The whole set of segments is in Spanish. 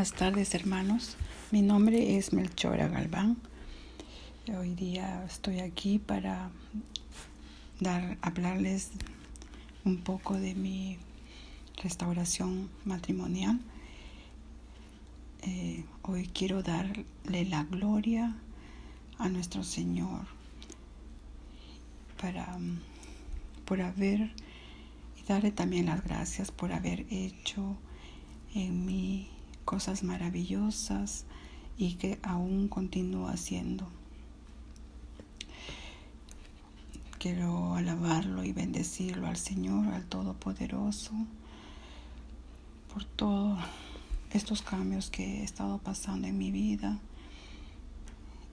Buenas tardes, hermanos. Mi nombre es Melchora Galván. Hoy día estoy aquí para hablarles un poco de mi restauración matrimonial. Hoy quiero darle la gloria a nuestro Señor por haber, y darle también las gracias por haber hecho en mí cosas maravillosas y que aún continúa haciendo. Quiero alabarlo y bendecirlo al Señor, al Todopoderoso, por todos estos cambios que he estado pasando en mi vida,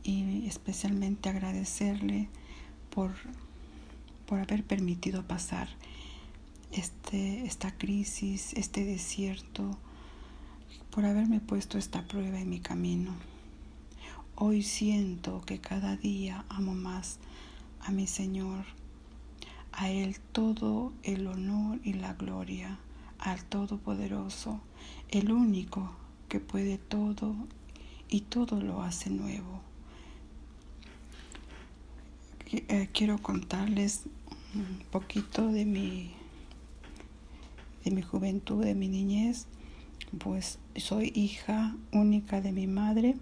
y especialmente agradecerle por haber permitido pasar esta crisis, este desierto, por haberme puesto esta prueba en mi camino. Hoy siento que cada día amo más a mi Señor. A Él todo el honor y la gloria, al Todopoderoso, el único que puede todo y todo lo hace nuevo. Quiero contarles un poquito de mi juventud, de mi niñez. Pues soy hija única de mi madre,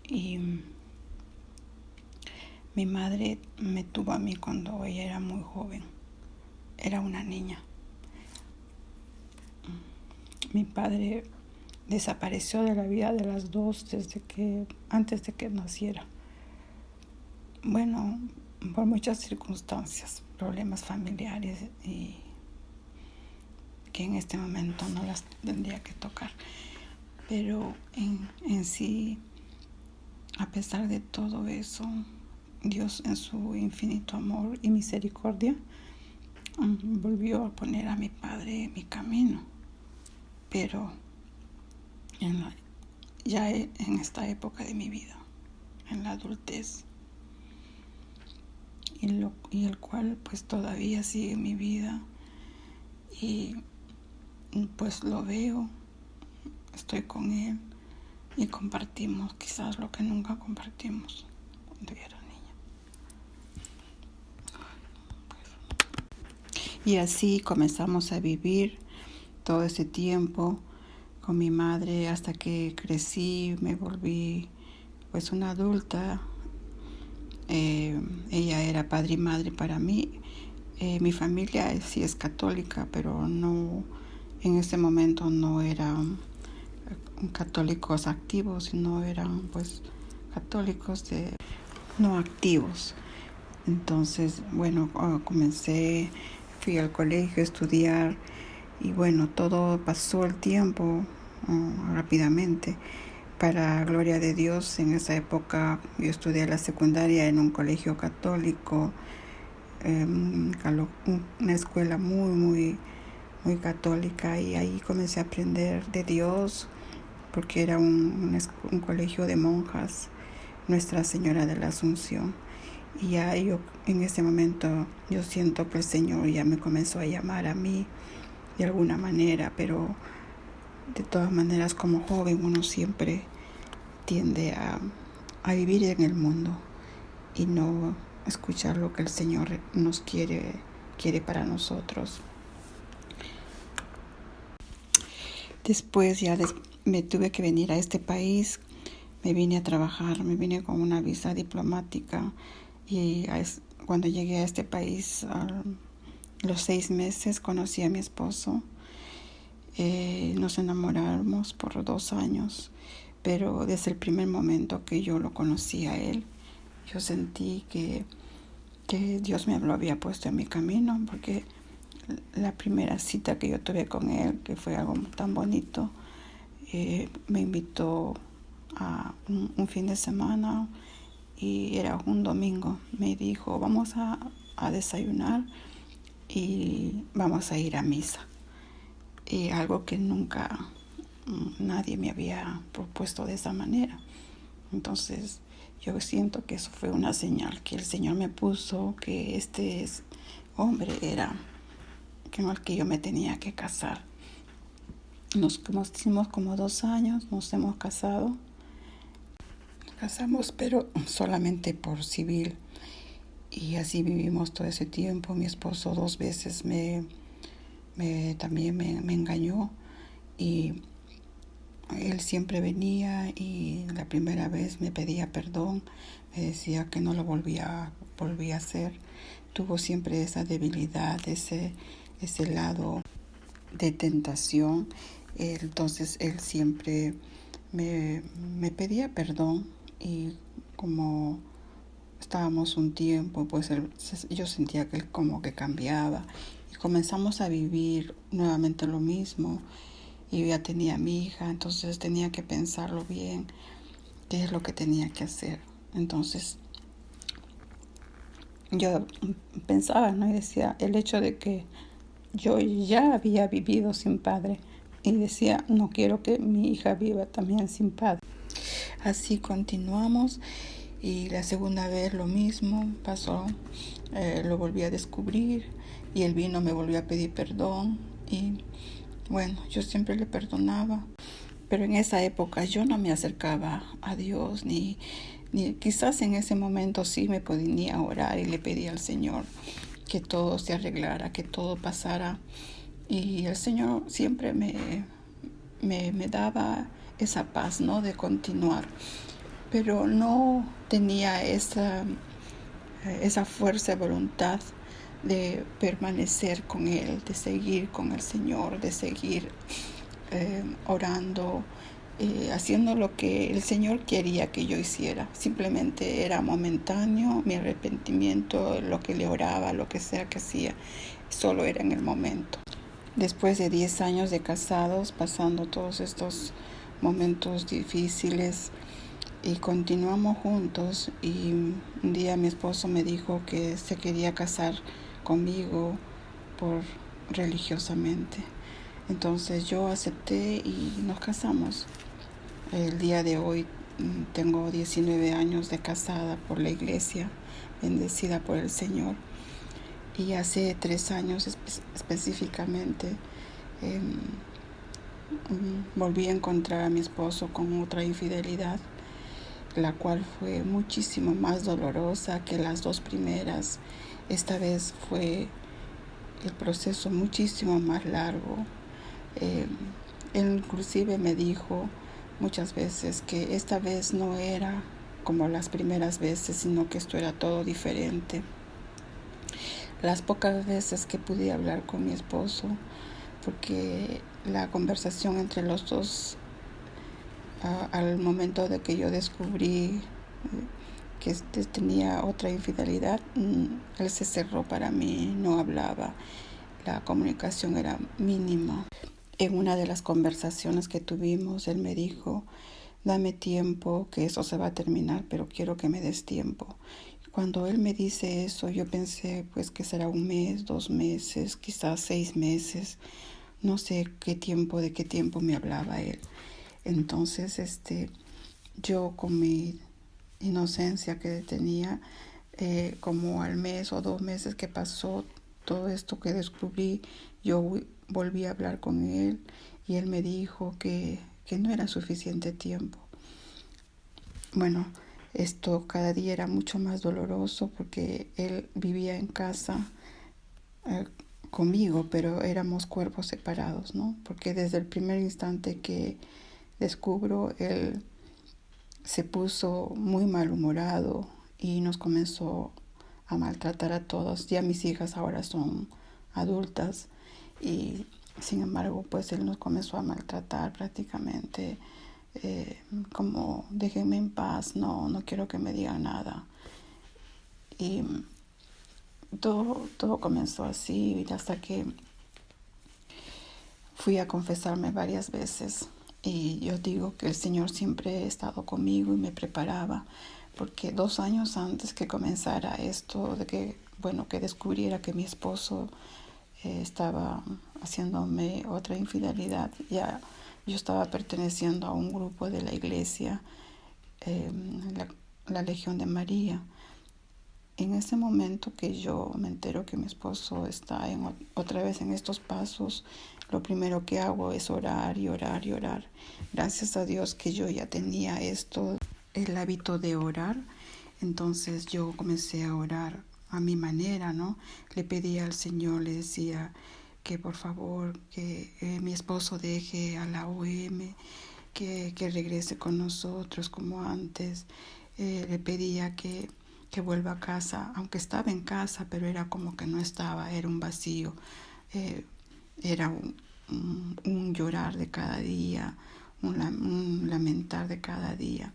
y mi madre me tuvo a mí cuando ella era muy joven, era una niña. Mi padre desapareció de la vida de las dos antes de que naciera. Bueno, por muchas circunstancias, problemas familiares, y que en este momento no las tendría que tocar. Pero en sí, a pesar de todo eso, Dios en su infinito amor y misericordia volvió a poner a mi padre en mi camino. Pero ya en esta época de mi vida, en la adultez, y el cual pues todavía sigue en mi vida, y pues lo veo, estoy con él y compartimos quizás lo que nunca compartimos cuando yo era niña. Y así comenzamos a vivir todo ese tiempo con mi madre hasta que crecí, me volví pues una adulta. Ella era padre y madre para mí. Mi familia sí es católica, pero no, en ese momento no eran católicos activos, sino eran pues católicos no activos. Entonces, bueno, fui al colegio a estudiar, y bueno, todo pasó el tiempo rápidamente. Para gloria de Dios, en esa época yo estudié la secundaria en un colegio católico, una escuela muy, muy, muy católica, y ahí comencé a aprender de Dios, porque era un colegio de monjas, Nuestra Señora de la Asunción. Y ya en ese momento yo siento que el Señor ya me comenzó a llamar a mí de alguna manera, pero de todas maneras, como joven, uno siempre tiende a vivir en el mundo y no escuchar lo que el Señor nos quiere para nosotros. Después me tuve que venir a este país, me vine a trabajar, me vine con una visa diplomática, y cuando llegué a este país, a los 6 meses, conocí a mi esposo. Nos enamoramos por 2 años, pero desde el primer momento que yo lo conocí a él, yo sentí que Dios me lo había puesto en mi camino, porque la primera cita que yo tuve con él, que fue algo tan bonito, me invitó a un fin de semana, y era un domingo. Me dijo, vamos a desayunar y vamos a ir a misa. Y algo que nunca nadie me había propuesto de esa manera. Entonces yo siento que eso fue una señal que el Señor me puso, que este hombre era con el que yo me tenía que casar. Nos conocimos como 2 años, nos hemos casado. Casamos, pero solamente por civil. Y así vivimos todo ese tiempo. Mi esposo 2 veces también me engañó. Y él siempre venía y la primera vez me pedía perdón. Me decía que no lo volvía a hacer. Tuvo siempre esa debilidad, ese lado de tentación. Entonces él siempre me pedía perdón, y como estábamos un tiempo, pues yo sentía que él como que cambiaba y comenzamos a vivir nuevamente lo mismo, y yo ya tenía a mi hija, entonces tenía que pensarlo bien, qué es lo que tenía que hacer. Entonces yo pensaba, ¿no? Y decía, el hecho de que yo ya había vivido sin padre, y decía, no quiero que mi hija viva también sin padre. Así continuamos, y la segunda vez lo mismo pasó. Lo volví a descubrir y él vino, me volvió a pedir perdón, y bueno, yo siempre le perdonaba, pero en esa época yo no me acercaba a Dios, ni quizás en ese momento sí me podía orar y le pedía al Señor que todo se arreglara, que todo pasara, y el Señor siempre me daba esa paz, ¿no? De continuar, pero no tenía esa fuerza de voluntad de permanecer con Él, de seguir con el Señor, de seguir orando, haciendo lo que el Señor quería que yo hiciera. Simplemente era momentáneo, mi arrepentimiento, lo que le oraba, lo que sea que hacía, solo era en el momento. Después de 10 años de casados, pasando todos estos momentos difíciles, y continuamos juntos, y un día mi esposo me dijo que se quería casar conmigo religiosamente. Entonces yo acepté y nos casamos. El día de hoy tengo 19 años de casada por la iglesia, bendecida por el Señor. Y hace 3 años específicamente volví a encontrar a mi esposo con otra infidelidad, la cual fue muchísimo más dolorosa que las 2 primeras. Esta vez fue el proceso muchísimo más largo. Él inclusive me dijo muchas veces que esta vez no era como las primeras veces, sino que esto era todo diferente. Las pocas veces que pude hablar con mi esposo, porque la conversación entre los dos, al momento de que yo descubrí que tenía otra infidelidad, él se cerró para mí, no hablaba, la comunicación era mínima. En una de las conversaciones que tuvimos, él me dijo, dame tiempo, que eso se va a terminar, pero quiero que me des tiempo. Cuando él me dice eso, yo pensé pues que será 1 mes, 2 meses, quizás 6 meses, no sé de qué tiempo me hablaba él. Entonces, yo con mi inocencia que tenía, como al mes o 2 meses que pasó todo esto que descubrí, yo volví a hablar con él, y él me dijo que no era suficiente tiempo. Bueno, esto cada día era mucho más doloroso, porque él vivía en casa conmigo, pero éramos cuerpos separados, ¿no? Porque desde el primer instante que descubro, él se puso muy malhumorado y nos comenzó a maltratar a todos. Ya mis hijas ahora son adultas, y sin embargo pues él nos comenzó a maltratar prácticamente, como déjenme en paz, no quiero que me digan nada. Y todo comenzó así, hasta que fui a confesarme varias veces. Y yo digo que el Señor siempre ha estado conmigo y me preparaba, porque 2 años antes que comenzara esto, de que descubriera que mi esposo estaba haciéndome otra infidelidad, ya yo estaba perteneciendo a un grupo de la iglesia, la Legión de María. En ese momento que yo me entero que mi esposo está otra vez en estos pasos, lo primero que hago es orar y orar y orar. Gracias a Dios que yo ya tenía el hábito de orar. Entonces yo comencé a orar a mi manera, ¿no? Le pedía al Señor, le decía que por favor que mi esposo deje a la OM, que regrese con nosotros como antes. Le pedía que vuelva a casa, aunque estaba en casa, pero era como que no estaba, era un vacío, eh, era un llorar de cada día, un lamentar de cada día.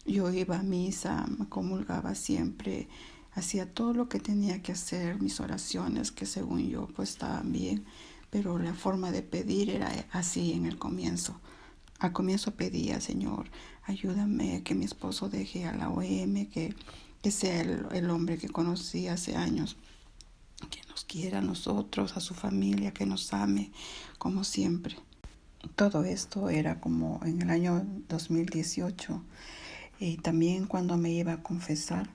Yo iba a misa, me comulgaba siempre, hacía todo lo que tenía que hacer, mis oraciones que según yo pues estaban bien, pero la forma de pedir era así en el comienzo. Al comienzo pedía, Señor, ayúdame que mi esposo deje a la OM, que sea el hombre que conocí hace años, que nos quiera a nosotros, a su familia, que nos ame como siempre. Todo esto era como en el año 2018. Y también cuando me iba a confesar,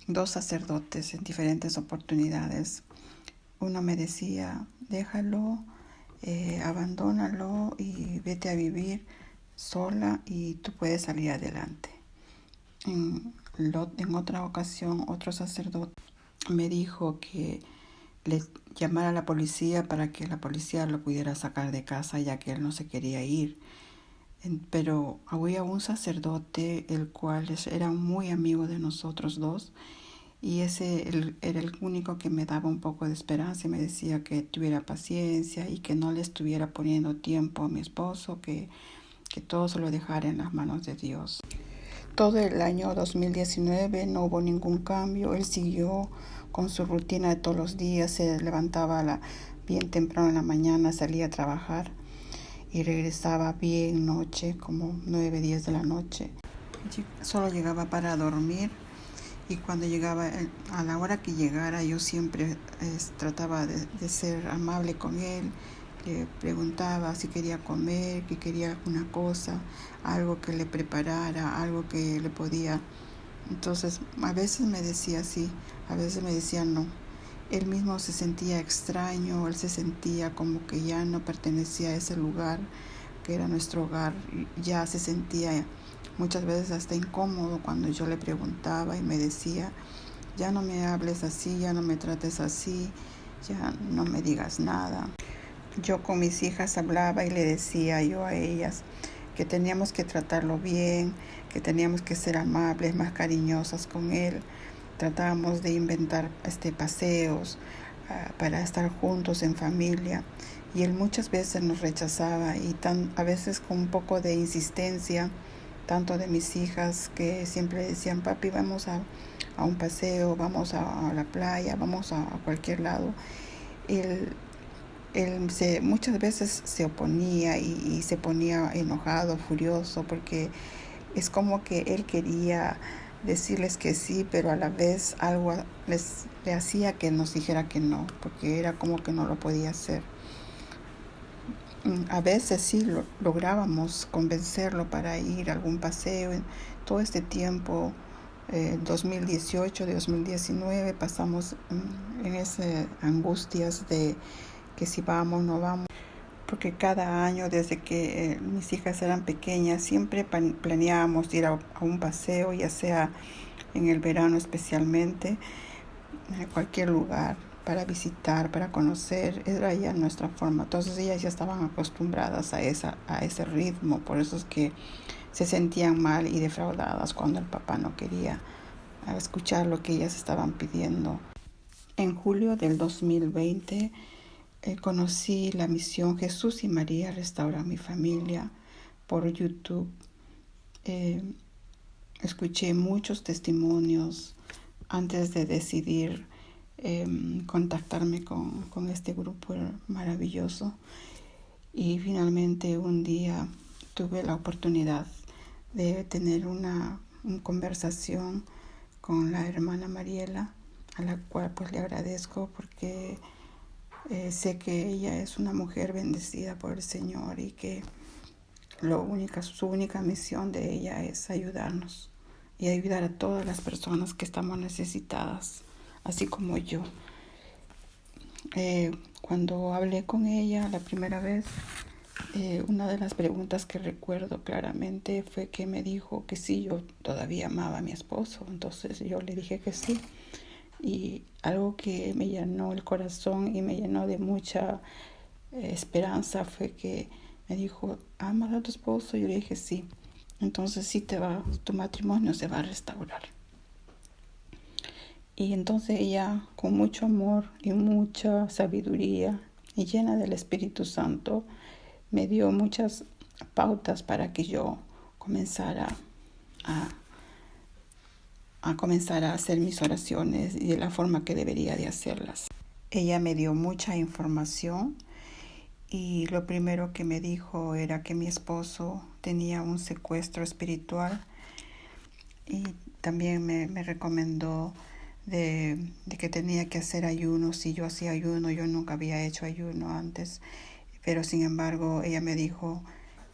dos sacerdotes en diferentes oportunidades. Uno me decía, déjalo, abandónalo y vete a vivir sola y tú puedes salir adelante. En otra ocasión, otro sacerdote me dijo que le llamara a la policía para que la policía lo pudiera sacar de casa ya que él no se quería ir. Pero había un sacerdote el cual era muy amigo de nosotros dos y ese era el único que me daba un poco de esperanza y me decía que tuviera paciencia y que no le estuviera poniendo tiempo a mi esposo, que todo se lo dejara en las manos de Dios. Todo el año 2019 no hubo ningún cambio, él siguió con su rutina de todos los días, se levantaba bien temprano en la mañana, salía a trabajar y regresaba bien noche, como 9, 10 de la noche. Solo llegaba para dormir y cuando llegaba, a la hora que llegara, yo siempre trataba de ser amable con él. Le preguntaba si quería comer, que quería alguna cosa, algo que le preparara, algo que le podía. Entonces, a veces me decía sí, a veces me decía no. Él mismo se sentía extraño, él se sentía como que ya no pertenecía a ese lugar, que era nuestro hogar. Ya se sentía muchas veces hasta incómodo cuando yo le preguntaba y me decía, ya no me hables así, ya no me trates así, ya no me digas nada. Yo con mis hijas hablaba y le decía yo a ellas que teníamos que tratarlo bien, que teníamos que ser amables, más cariñosas con él. Tratábamos de inventar paseos para estar juntos en familia y él muchas veces nos rechazaba y a veces con un poco de insistencia, tanto de mis hijas que siempre decían, papi, vamos a un paseo, vamos a la playa, vamos a cualquier lado. Él muchas veces se oponía y se ponía enojado, furioso, porque es como que él quería decirles que sí, pero a la vez algo le hacía que nos dijera que no, porque era como que no lo podía hacer. A veces sí lográbamos convencerlo para ir a algún paseo. En todo este tiempo, 2018, de 2019, pasamos en esas angustias de que si vamos, no vamos. Porque cada año, desde que mis hijas eran pequeñas, siempre planeábamos ir a un paseo, ya sea en el verano especialmente, a cualquier lugar para visitar, para conocer. Era ya nuestra forma. Entonces ellas ya estaban acostumbradas a ese ritmo, por eso es que se sentían mal y defraudadas cuando el papá no quería escuchar lo que ellas estaban pidiendo. En julio del 2020 conocí la misión Jesús y María Restauran mi Familia por YouTube. Escuché muchos testimonios antes de decidir contactarme con este grupo maravilloso y finalmente un día tuve la oportunidad de tener una conversación con la hermana Mariela, a la cual pues le agradezco porque sé que ella es una mujer bendecida por el Señor y que su única misión de ella es ayudarnos y ayudar a todas las personas que estamos necesitadas, así como yo. Cuando hablé con ella la primera vez, una de las preguntas que recuerdo claramente fue que me dijo que sí, yo todavía amaba a mi esposo. Entonces yo le dije que sí. Y algo que me llenó el corazón y me llenó de mucha esperanza fue que me dijo, ¿amas a tu esposo? Yo le dije sí. Entonces sí, tu matrimonio se va a restaurar. Y entonces ella, con mucho amor y mucha sabiduría y llena del Espíritu Santo, me dio muchas pautas para que yo comenzara a hacer mis oraciones y de la forma que debería de hacerlas. Ella me dio mucha información y lo primero que me dijo era que mi esposo tenía un secuestro espiritual, y también me recomendó de que tenía que hacer ayuno. Si yo hacía ayuno, yo nunca había hecho ayuno antes, pero sin embargo ella me dijo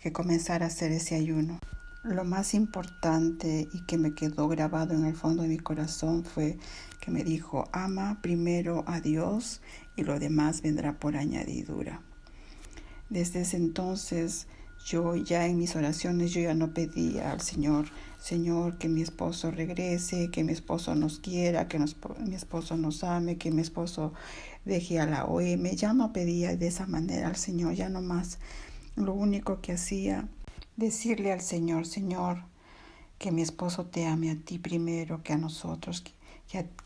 que comenzara a hacer ese ayuno. Lo más importante y que me quedó grabado en el fondo de mi corazón fue que me dijo, ama primero a Dios y lo demás vendrá por añadidura. Desde ese entonces, yo ya en mis oraciones, yo ya no pedía al Señor, que mi esposo regrese, que mi esposo nos quiera, que mi esposo nos ame, que mi esposo deje a la OM. Ya no pedía de esa manera al Señor, ya no más. Lo único que hacía, decirle al Señor, que mi esposo te ame a ti primero que a nosotros,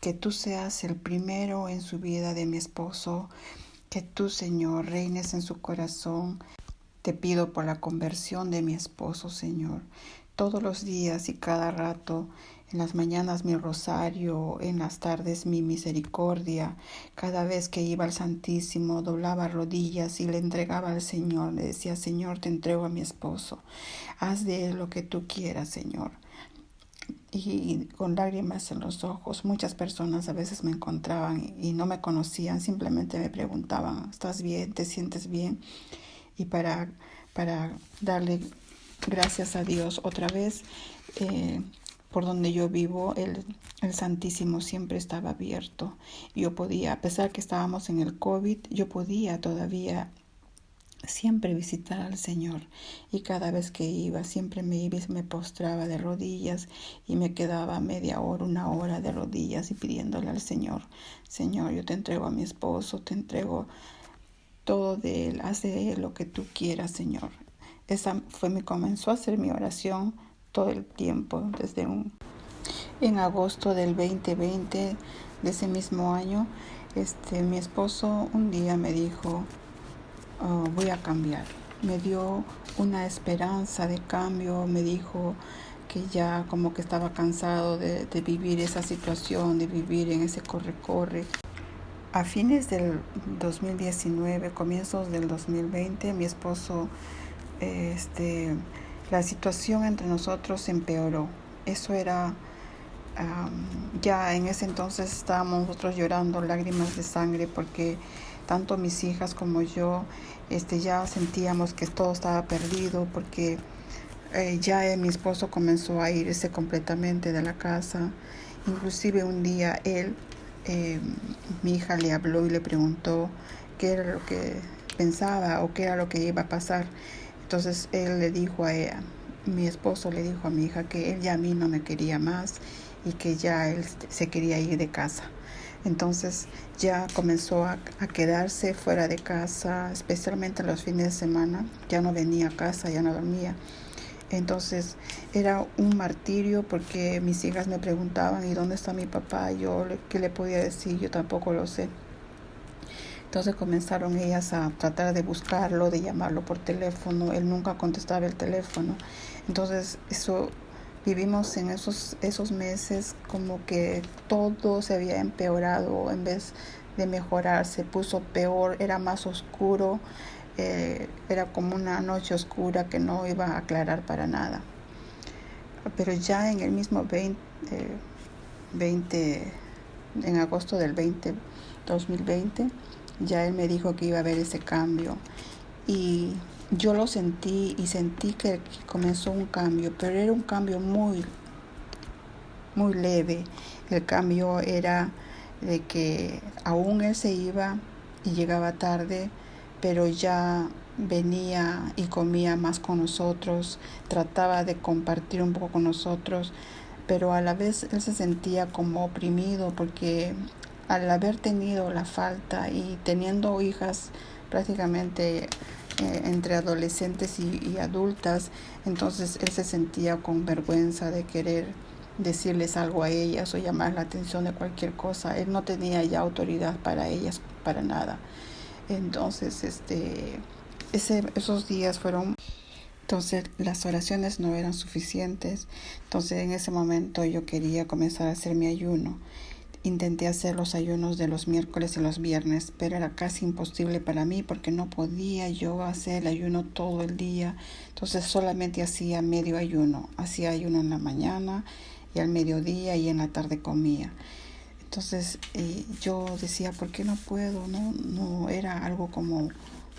que tú seas el primero en su vida de mi esposo, que tú, Señor, reines en su corazón. Te pido por la conversión de mi esposo, Señor. Todos los días y cada rato, en las mañanas mi rosario, en las tardes mi misericordia. Cada vez que iba al Santísimo, doblaba rodillas y le entregaba al Señor. Le decía, Señor, te entrego a mi esposo. Haz de él lo que tú quieras, Señor. Y con lágrimas en los ojos, muchas personas a veces me encontraban y no me conocían, simplemente me preguntaban, ¿estás bien? ¿Te sientes bien? Y para darle gracias a Dios otra vez, por donde yo vivo, el Santísimo siempre estaba abierto. Yo podía, a pesar que estábamos en el COVID, yo podía todavía siempre visitar al Señor, y cada vez que iba, siempre me iba y me postraba de rodillas y me quedaba media hora, una hora de rodillas y pidiéndole al Señor, yo te entrego a mi esposo, te entrego todo de él, haz de él lo que tú quieras, Señor. Esa comenzó a ser mi oración todo el tiempo, en agosto del 2020, de ese mismo año. Mi esposo un día me dijo, voy a cambiar. Me dio una esperanza de cambio, me dijo que ya como que estaba cansado de vivir esa situación, de vivir en ese corre-corre. A fines del 2019, comienzos del 2020, mi esposo, la situación entre nosotros empeoró. Eso era, ya en ese entonces estábamos nosotros llorando lágrimas de sangre, porque tanto mis hijas como yo, ya sentíamos que todo estaba perdido, porque ya mi esposo comenzó a irse completamente de la casa. Inclusive un día mi hija le habló y le preguntó qué era lo que pensaba o qué era lo que iba a pasar. Entonces él le dijo a ella, mi esposo le dijo a mi hija que él ya a mí no me quería más y que ya él se quería ir de casa. Entonces ya comenzó a quedarse fuera de casa, especialmente los fines de semana. Ya no venía a casa, ya no dormía. Entonces era un martirio, porque mis hijas me preguntaban, ¿y dónde está mi papá? Yo, ¿qué le podía decir? Yo tampoco lo sé. Entonces comenzaron ellas a tratar de buscarlo, de llamarlo por teléfono. Él nunca contestaba el teléfono. Entonces vivimos en esos meses como que todo se había empeorado en vez de mejorar. Se puso peor, era más oscuro. Era como una noche oscura que no iba a aclarar para nada. Pero ya en el mismo 20, en agosto del 2020, ya él me dijo que iba a haber ese cambio. Y yo lo sentí, y sentí que comenzó un cambio, pero era un cambio muy muy leve. El cambio era de que aún él se iba y llegaba tarde, pero ya venía y comía más con nosotros, trataba de compartir un poco con nosotros, pero a la vez él se sentía como oprimido porque al haber tenido la falta y teniendo hijas prácticamente entre adolescentes y adultas, entonces él se sentía con vergüenza de querer decirles algo a ellas o llamar la atención de cualquier cosa. Él no tenía ya autoridad para ellas, para nada. Entonces, esos días fueron... Entonces las oraciones no eran suficientes. Entonces en ese momento yo quería comenzar a hacer mi ayuno. Intenté hacer los ayunos de los miércoles y los viernes, pero era casi imposible para mí porque no podía yo hacer el ayuno todo el día. Entonces solamente hacía medio ayuno. Hacía ayuno en la mañana y al mediodía y en la tarde comía. Entonces yo decía, ¿por qué no puedo? No era algo como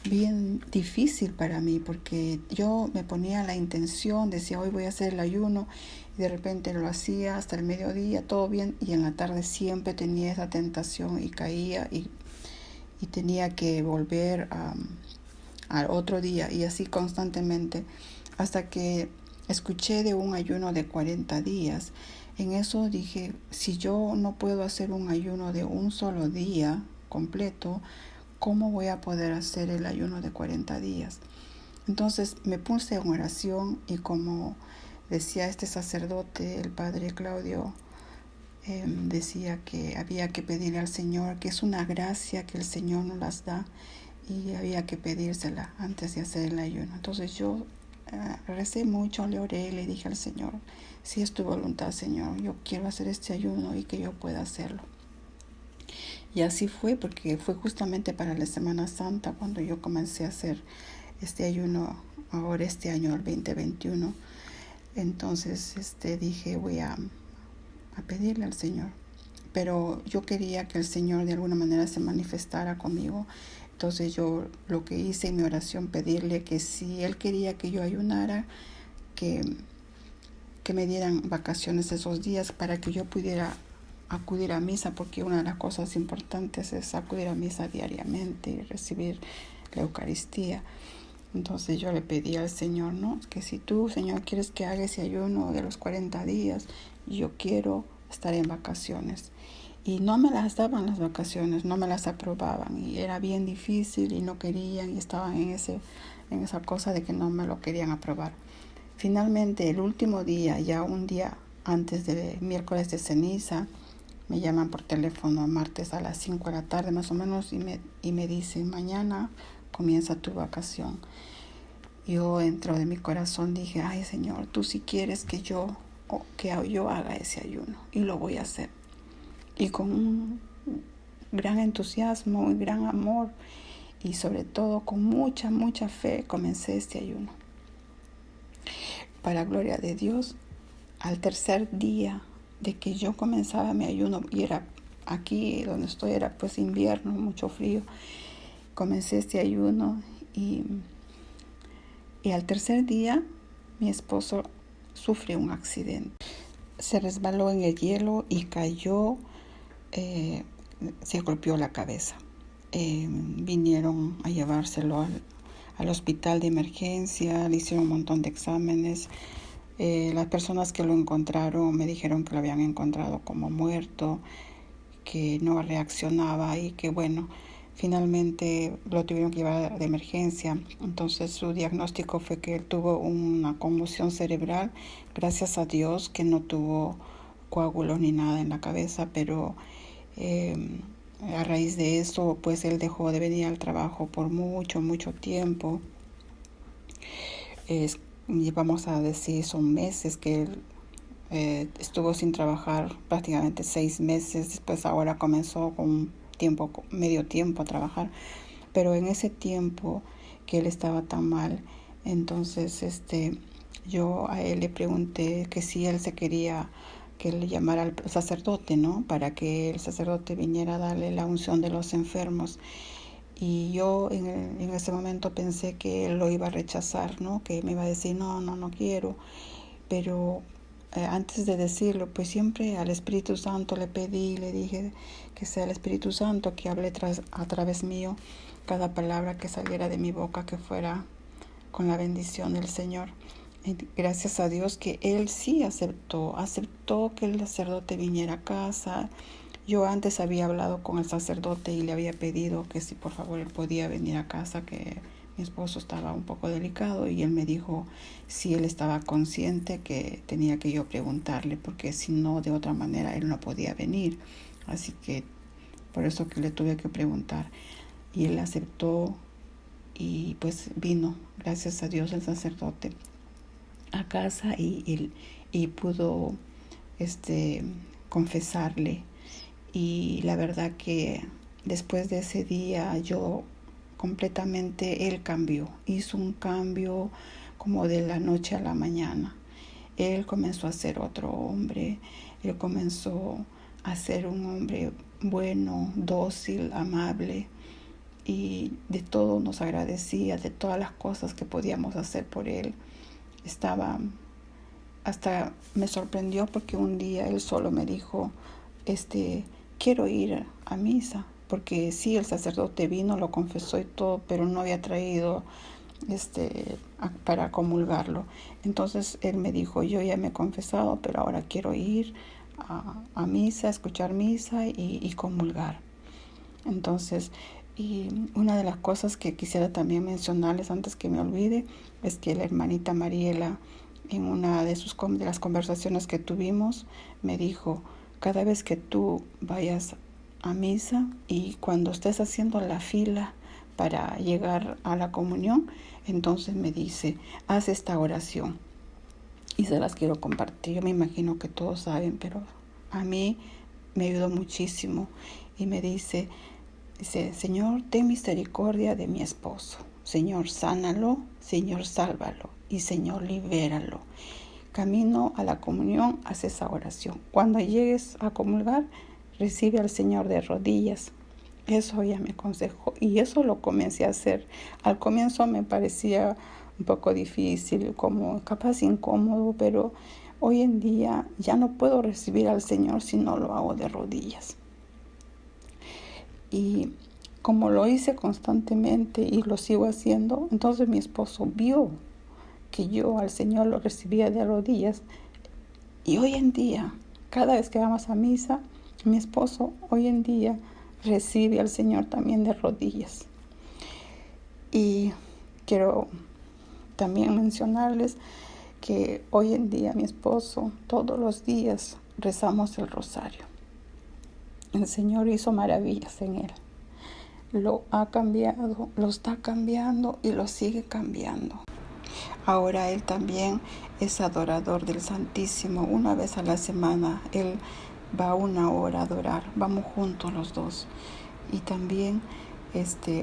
bien difícil para mí porque yo me ponía la intención, decía hoy voy a hacer el ayuno y de repente lo hacía hasta el mediodía, todo bien, y en la tarde siempre tenía esa tentación y caía y tenía que volver al otro día y así constantemente hasta que escuché de un ayuno de 40 días. En eso dije, si yo no puedo hacer un ayuno de un solo día completo, ¿cómo voy a poder hacer el ayuno de 40 días? Entonces me puse en oración y como decía este sacerdote, el padre Claudio, decía que había que pedirle al Señor, que es una gracia que el Señor nos las da y había que pedírsela antes de hacer el ayuno. Entonces yo recé mucho, le oré, le dije al Señor, si es tu voluntad, Señor, yo quiero hacer este ayuno y que yo pueda hacerlo. Y así fue, porque fue justamente para la Semana Santa cuando yo comencé a hacer este ayuno, ahora este año, el 2021. Entonces dije, voy a pedirle al Señor. Pero yo quería que el Señor de alguna manera se manifestara conmigo. Entonces yo lo que hice en mi oración, pedirle que si Él quería que yo ayunara, que me dieran vacaciones esos días para que yo pudiera acudir a misa, porque una de las cosas importantes es acudir a misa diariamente y recibir la Eucaristía. Entonces yo le pedí al Señor, ¿no? Que si tú, Señor, quieres que haga ese ayuno de los 40 días, yo quiero estar en vacaciones. Y no me las daban las vacaciones, no me las aprobaban y era bien difícil y no querían y estaban en esa cosa de que no me lo querían aprobar. Finalmente, el último día, ya un día antes de miércoles de ceniza, me llaman por teléfono martes a las 5 de la tarde más o menos y me dicen, mañana comienza tu vacación. Yo dentro de mi corazón dije, ay Señor, tú si quieres que yo haga ese ayuno y lo voy a hacer. Y con un gran entusiasmo y gran amor y sobre todo con mucha, mucha fe comencé este ayuno. Para gloria de Dios, al tercer día de que yo comenzaba mi ayuno, y era aquí donde estoy, era pues invierno, mucho frío, comencé este ayuno y al tercer día mi esposo sufrió un accidente. Se resbaló en el hielo y cayó, se golpeó la cabeza. Vinieron a llevárselo al hospital de emergencia, le hicieron un montón de exámenes. Las personas que lo encontraron me dijeron que lo habían encontrado como muerto, que no reaccionaba y que bueno, finalmente lo tuvieron que llevar de emergencia. Entonces su diagnóstico fue que él tuvo una conmoción cerebral, gracias a Dios que no tuvo coágulos ni nada en la cabeza, pero a raíz de eso pues él dejó de venir al trabajo por mucho, mucho tiempo. Vamos a decir, son meses que él estuvo sin trabajar, prácticamente 6 meses. Después ahora comenzó con medio tiempo a trabajar, pero en ese tiempo que él estaba tan mal, entonces yo a él le pregunté que si él se quería que le llamara al sacerdote, ¿no? Para que el sacerdote viniera a darle la unción de los enfermos. Y yo en ese momento pensé que él lo iba a rechazar, ¿no? Que me iba a decir, no quiero. Pero antes de decirlo, pues siempre al Espíritu Santo le pedí, le dije que sea el Espíritu Santo que hable a través mío, cada palabra que saliera de mi boca que fuera con la bendición del Señor. Y gracias a Dios que Él sí aceptó que el sacerdote viniera a casa. Yo antes había hablado con el sacerdote y le había pedido que si por favor él podía venir a casa, que mi esposo estaba un poco delicado, y él me dijo si él estaba consciente que tenía que yo preguntarle, porque si no, de otra manera él no podía venir. Así que por eso que le tuve que preguntar. Y él aceptó y pues vino, gracias a Dios, el sacerdote a casa y pudo confesarle. Y la verdad que después de ese día yo completamente, él cambió, hizo un cambio como de la noche a la mañana. Él comenzó a ser otro hombre, él comenzó a ser un hombre bueno, dócil, amable, y de todo nos agradecía, de todas las cosas que podíamos hacer por él. Hasta me sorprendió porque un día él solo me dijo, quiero ir a misa, porque sí, el sacerdote vino, lo confesó y todo, pero no había traído para comulgarlo. Entonces él me dijo, yo ya me he confesado, pero ahora quiero ir a misa, escuchar misa y comulgar. Entonces, y una de las cosas que quisiera también mencionarles antes que me olvide es que la hermanita Mariela, en una de las conversaciones que tuvimos, me dijo, cada vez que tú vayas a misa y cuando estés haciendo la fila para llegar a la comunión, entonces me dice, haz esta oración. Y se las quiero compartir. Yo me imagino que todos saben, pero a mí me ayudó muchísimo. Y me dice, Señor, ten misericordia de mi esposo. Señor, sánalo. Señor, sálvalo. Y Señor, libéralo. Camino a la comunión, haz esa oración. Cuando llegues a comulgar, recibe al Señor de rodillas. Eso ella me aconsejó y eso lo comencé a hacer. Al comienzo me parecía un poco difícil, como capaz incómodo, pero hoy en día ya no puedo recibir al Señor si no lo hago de rodillas. Y como lo hice constantemente y lo sigo haciendo, entonces mi esposo vio que yo al Señor lo recibía de rodillas. Y hoy en día, cada vez que vamos a misa, mi esposo hoy en día recibe al Señor también de rodillas. Y quiero también mencionarles que hoy en día mi esposo, todos los días rezamos el rosario. El Señor hizo maravillas en él. Lo ha cambiado, lo está cambiando y lo sigue cambiando. Ahora él también es adorador del Santísimo. Una vez a la semana él va 1 hora a adorar. Vamos juntos los dos. Y también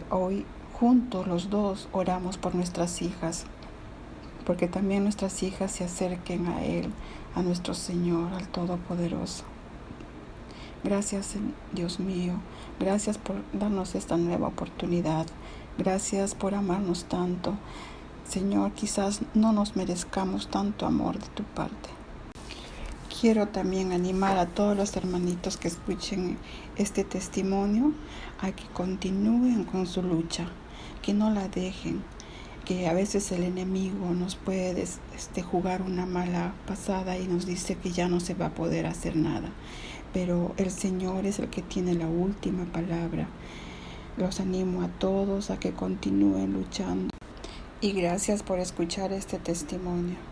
hoy juntos los dos oramos por nuestras hijas, porque también nuestras hijas se acerquen a Él, a nuestro Señor, al Todopoderoso. Gracias, Dios mío. Gracias por darnos esta nueva oportunidad. Gracias por amarnos tanto. Señor, quizás no nos merezcamos tanto amor de tu parte. Quiero también animar a todos los hermanitos que escuchen este testimonio a que continúen con su lucha, que no la dejen, que a veces el enemigo nos puede jugar una mala pasada y nos dice que ya no se va a poder hacer nada, pero el Señor es el que tiene la última palabra. Los animo a todos a que continúen luchando y gracias por escuchar este testimonio.